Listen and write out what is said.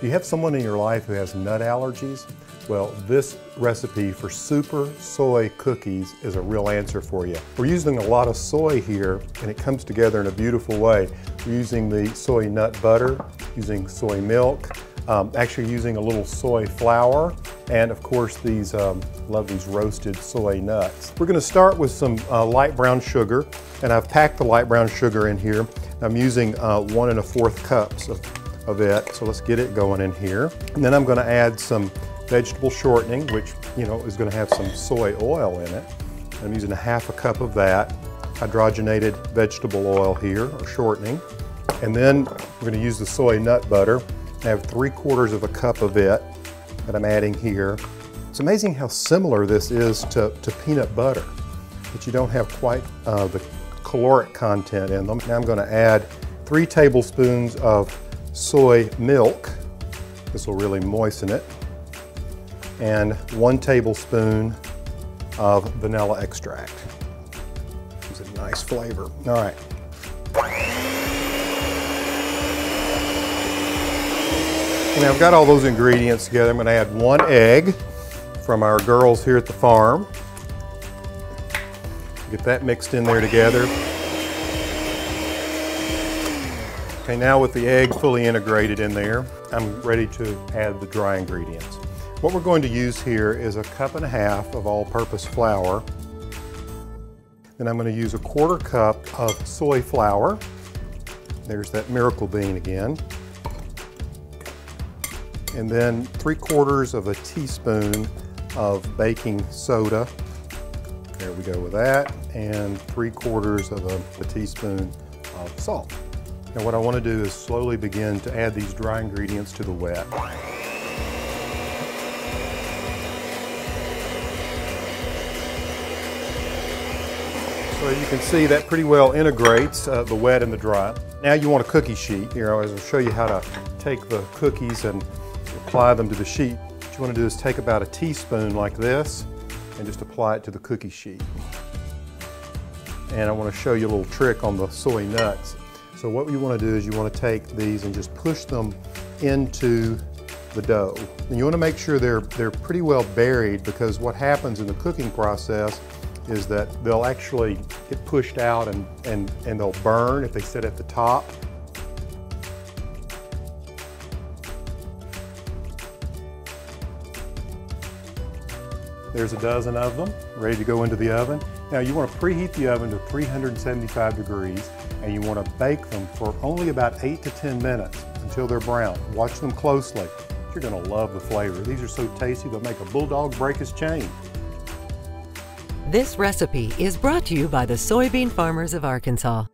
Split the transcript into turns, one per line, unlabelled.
Do you have someone in your life who has nut allergies? Well, this recipe for super soy cookies is a real answer for you. We're using a lot of soy here, and it comes together in a beautiful way. We're using the soy nut butter, using soy milk, actually using a little soy flour, and of course these, love these roasted soy nuts. We're going to start with some light brown sugar, and I've packed the light brown sugar in here. I'm using 1 1/4 cups of it, so let's get it going in here. And then I'm going to add some vegetable shortening, which is going to have some soy oil in it. I'm using 1/2 cup of that, hydrogenated vegetable oil here, or shortening. And then we're going to use the soy nut butter. I have 3/4 cup of it that I'm adding here. It's amazing how similar this is to peanut butter, but you don't have quite the caloric content in them. Now I'm going to add 3 tablespoons of soy milk. This will really moisten it. And 1 tablespoon of vanilla extract. Gives it a nice flavor. All right. And I've got all those ingredients together. I'm going to add 1 egg from our girls here at the farm. Get that mixed in there together. Okay, now with the egg fully integrated in there, I'm ready to add the dry ingredients. What we're going to use here is 1.5 cups of all-purpose flour. Then I'm going to use 1/4 cup of soy flour. There's that miracle bean again. And then 3/4 teaspoon of baking soda. There we go with that. And 3/4 teaspoon of salt. Now what I want to do is slowly begin to add these dry ingredients to the wet. So as you can see, that pretty well integrates the wet and the dry. Now you want a cookie sheet. Here, I'll show you how to take the cookies and apply them to the sheet. What you want to do is take about 1 teaspoon like this and just apply it to the cookie sheet. And I want to show you a little trick on the soy nuts. So what you want to do is you want to take these and just push them into the dough. And you want to make sure they're pretty well buried, because what happens in the cooking process is that they'll actually get pushed out and they'll burn if they sit at the top. There's a dozen of them ready to go into the oven. Now you want to preheat the oven to 375 degrees, and you want to bake them for only about 8 to 10 minutes until they're brown. Watch them closely. You're going to love the flavor. These are so tasty, they'll make a bulldog break his chain.
This recipe is brought to you by the soybean farmers of Arkansas.